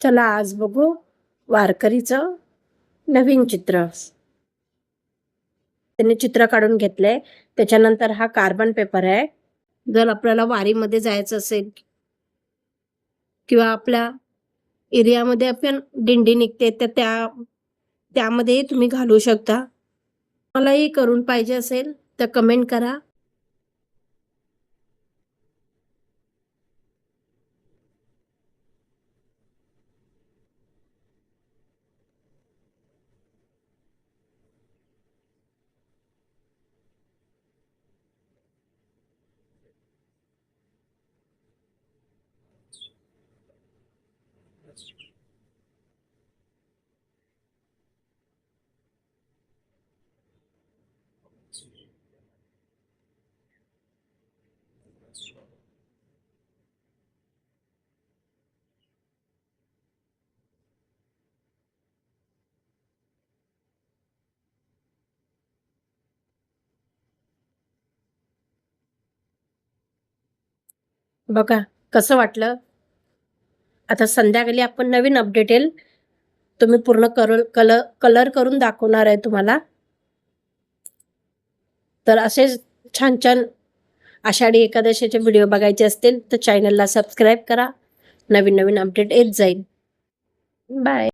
चला आज बघू वारकरीचं नवीन चित्र. त्यांनी चित्र काढून घेतलंय. त्याच्यानंतर हा कार्बन पेपर आहे. जर आपल्याला वारीमध्ये जायचं असेल किंवा आपल्या एरियामध्ये आपण दिंडी निघते तर त्यामध्ये तुम्ही घालू शकता. मलाही करून पाहिजे असेल तर कमेंट करा. बघा कसं वाटलं. आता संध्याकाळी आपण नवीन अपडेट येईल. तुम्ही पूर्ण कलर करून दाखवणार आहे तुम्हाला. तर असेच छान छान आषाढी एकादशीचे व्हिडिओ बघायचे असतील तर चॅनलला सबस्क्राईब करा. नवीन नवीन अपडेट येत जाईल. बाय.